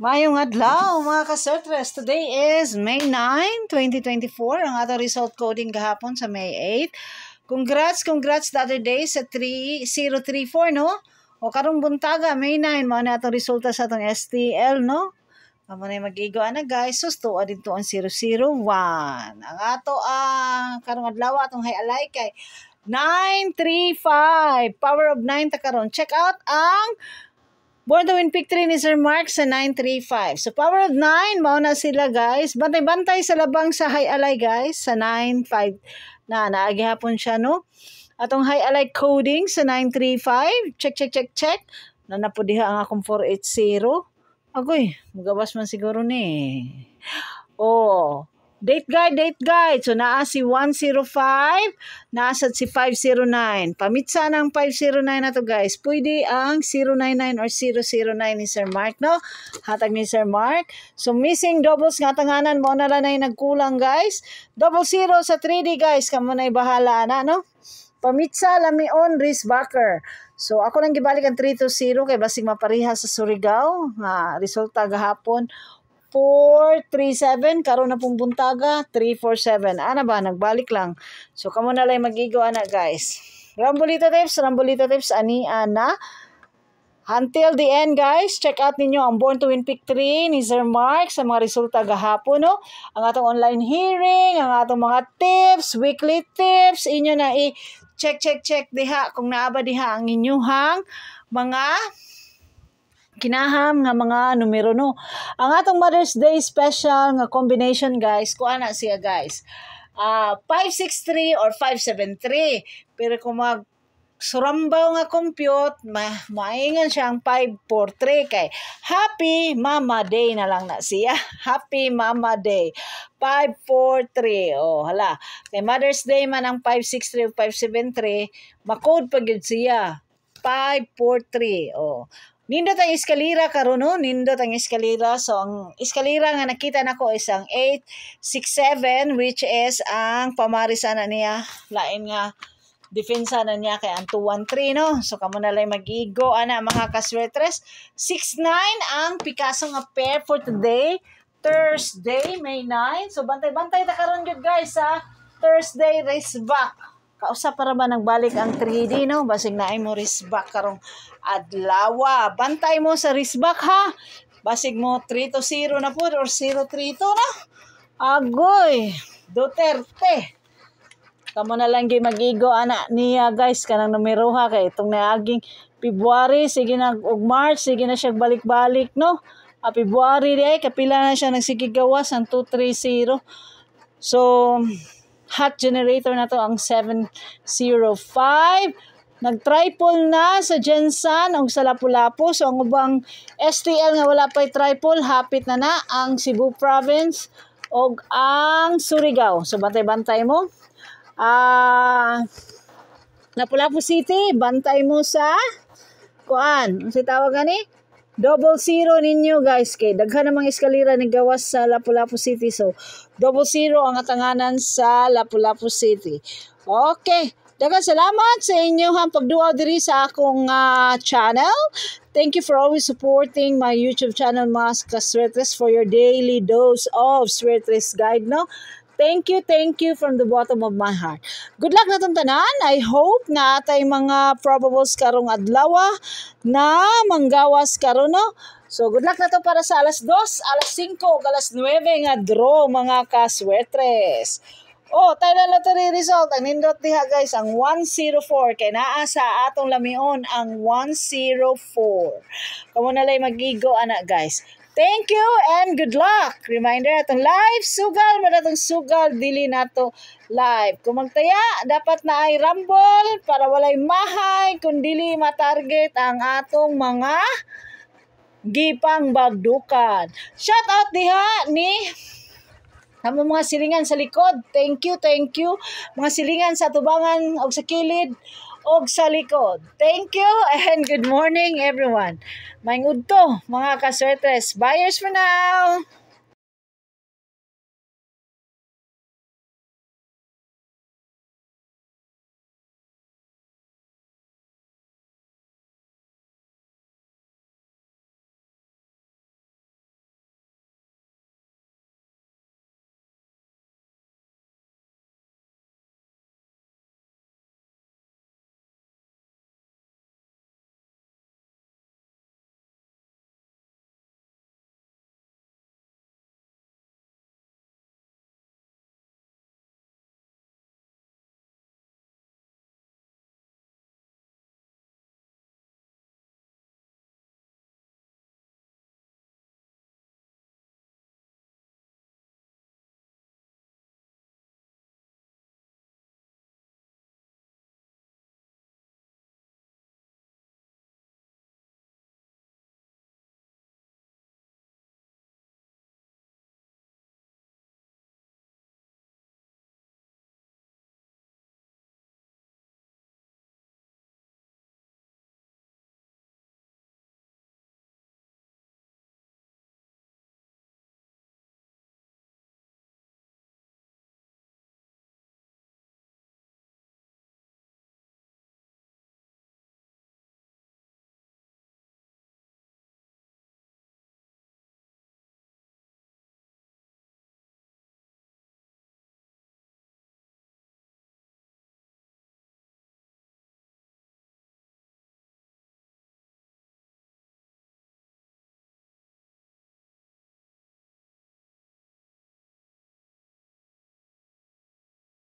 Mayong adlaw mga kasertres. Today is May 9, 2024. Ang ato result coding gahapon sa May 8. Congrats the other day sa 3034, no? O karong buntaga, May 9, mga na atong resulta sa atong STL, no? Amo na mag-igo na guys. Susto dito ang 001. Ang ato karong adlaw atong highlight kay 935. Power of 9 ta karon. Check out ang Born to Win Pick 3 ni Sir Mark sa 935. So, power of 9, mauna sila guys. Bantay-bantay sa labang sa high alay guys sa 95 na naagihapon siya, no? Atong high alay coding sa 935. Check. Na napudiha ang akong 480. Agoy, magawas man siguro ni. Oh, date guide. So, naa si 105, naasad si 509. Pamitsa ng 509 na to guys. Pwede ang 099 or 009 ni Sir Mark, no? Hatag ni Sir Mark. So, missing doubles nga tanganan mo na lang na nagkulang guys. 00 sa 3D guys. Kamo na'y bahala na, no? Pamitsa, Lamion, Risbacker. So, ako lang gibalik ang 320 kay basig mapariha sa Surigao. Resulta gahapon. 437 karon na pong buntaga 347 ba nagbalik lang. So kamo na lang magigo ana guys. Rambolito tips ani ana until the end guys. Check out ninyo ang Born to Win Pick 3 ni Sir Mark sa mga resulta gahapon, no? Ang atong online hearing, ang atong mga tips, weekly tips, inyo na check diha kung naaba diha ang inyuhang mga kinaham nga mga numero, no. Ang atong Mother's Day special nga combination guys, kuha na siya guys. 563 or 573. Pero kung mag surambaw nga compute, maingan siyang 543 kay Happy Mama Day na lang na siya. Happy Mama Day. 543. Oh, hala. Kay Mother's Day man ang 563 o 573, makode pa gyud siya. 543. Oh. Nindot ang eskalira karon, no? Nindot ang eskalira. So, ang eskalira nga nakita nako is ang 867, which is ang pamarisa na niya. Lain nga, defensa na niya kay ang 213, no? So, kamo na lang mag-igo, ana, mga kaswetres. 69 ang Picasso nga pair for today. Thursday, May 9. So, bantay-bantay ta karon jud guys, sa Thursday race back. Kausa para ba nagbalik ang 3D, no? Basig na ay mo risbak karong adlaw. Bantay mo sa risbak, ha? Basig mo 3-0 na po or 0-3-2 na. Agoy, Duterte. Kamo na lang mag-igo, ana niya guys, kanang numero ha, kay itong naaging February, sige na, og March, sige na siya balik-balik, no? February di ay, kapila na siya nagsigigawas ang 230. So, hot generator na to ang 705. Nag-triple na sa Jensan o sa Lapu-Lapu. So ang ubang STL nga wala pa'y triple, hapit na ang Cebu Province o ang Surigao. So bantay-bantay mo. Lapu-Lapu City, bantay mo sa kuan. Ang tawag gani? 00 ninyo guys kay daghan namang eskalira ni gawas sa Lapu-Lapu City. So 00 ang atanganan sa Lapu-Lapu City. Okay, daghang salamat sa inyong pagduaw diri sa akong channel. Thank you for always supporting my YouTube channel, mga kaswetres, for your daily dose of Swetres Guide, no? Thank you from the bottom of my heart. Good luck na itong tanan. I hope na atay mga probables karong adlaw na manggawas karon, no? So, good luck na to para sa alas 2, alas 5, alas 9 nga draw, mga kaswetres. Oh, tayo na lottery result. Ang nindot diha guys, ang 104. Kaya naa sa atong lamion ang 104. Kamu na lang magigo, ana guys. Thank you and good luck. Reminder atong live sugal man atong sugal dili nato live. Kung magtaya dapat na ay rumble para walay mahay kun dili ma-target ang atong mga gipang bagdukan. Shout out diha ni amo mga silingan sa likod. Thank you. Mga silingan sa tubangan og sa kilid og sa likod. Thank you and good morning everyone. Maingud to mga kaswetres. Buyers for now.